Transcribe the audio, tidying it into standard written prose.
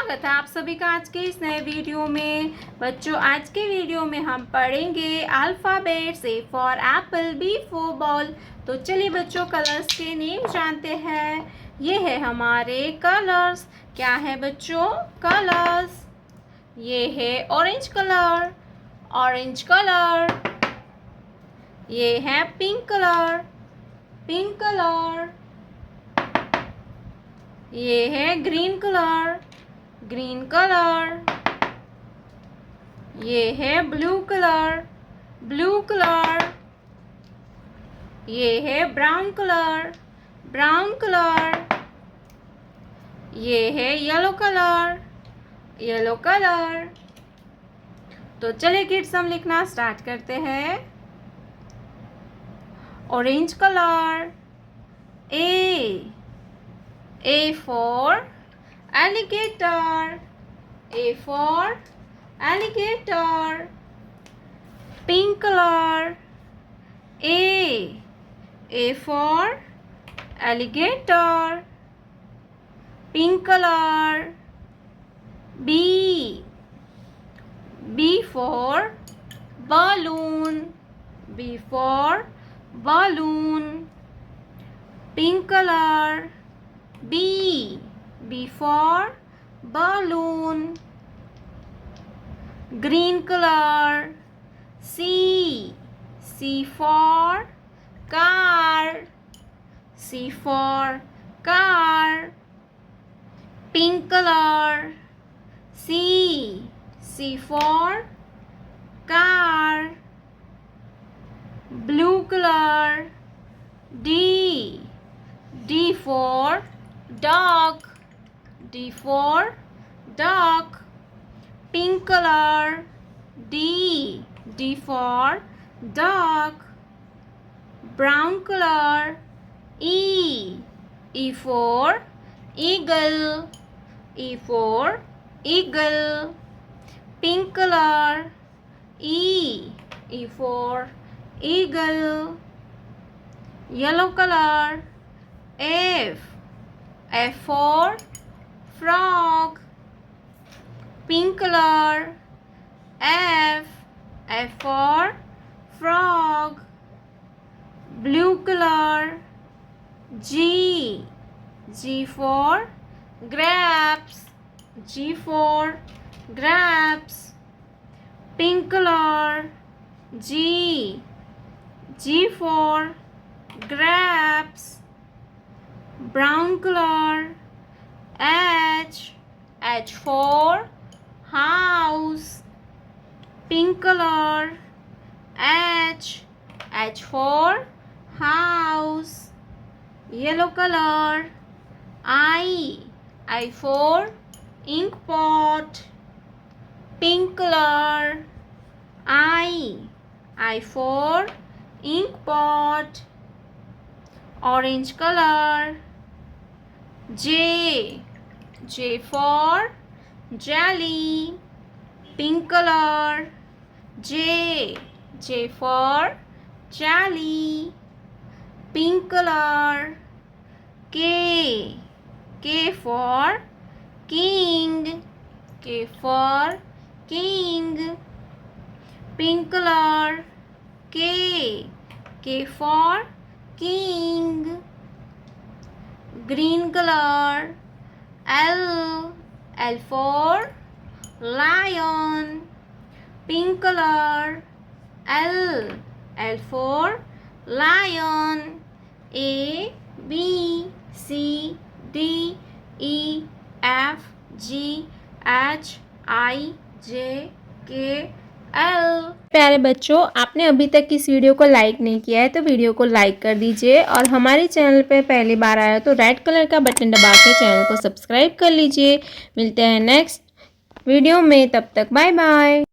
स्वागत है आप सभी का आज के इस नए वीडियो में। बच्चों, आज के वीडियो में हम पढ़ेंगे alphabets. A for apple, B for ball. तो चलिए बच्चों, कलर्स के नेम जानते हैं। ये है हमारे कलर्स। क्या है बच्चों? कलर्स। ये है ऑरेंज कलर, ऑरेंज कलर। ये है पिंक कलर, पिंक कलर। ये है ग्रीन कलर, ग्रीन कलर। ये है ब्लू कलर, ब्लू कलर। ये है ब्राउन कलर, ब्राउन कलर। ये है येलो कलर, येलो कलर। तो चलिए किड्स, हम लिखना स्टार्ट करते हैं। Orange colour. A for alligator, A for alligator. Pink color. A for alligator. Pink color. B for balloon, B for balloon. Pink color. B for balloon. Green color. C for car, C for car. Pink color. C for car. Blue color. D for dog, D for dog. Pink color. D for dog. Brown color. E for eagle, E for eagle. Pink color. E for eagle. Yellow color. F for frog. Pink color. F for frog. Blue color. G for grapes, G for grapes. Pink color. G for grapes. Brown color. H for house. Pink color. H for house. Yellow color. I for ink pot. Pink color. I for ink pot. Orange color. J for jelly. Pink color. J for jelly. Pink color. K for king, K for king. Pink color. K for king. Green color. L for lion. Pink color. L for lion. A B C D E F G H I J K L। प्यारे बच्चों, आपने अभी तक इस video को like नहीं किया है तो वीडियो को लाइक कर दीजिए, और हमारे चैनल पे पहली बार आया तो रेड कलर का बटन दबा के चैनल को सब्सक्राइब कर लीजिए। मिलते हैं नेक्स्ट वीडियो में, तब तक बाय बाय।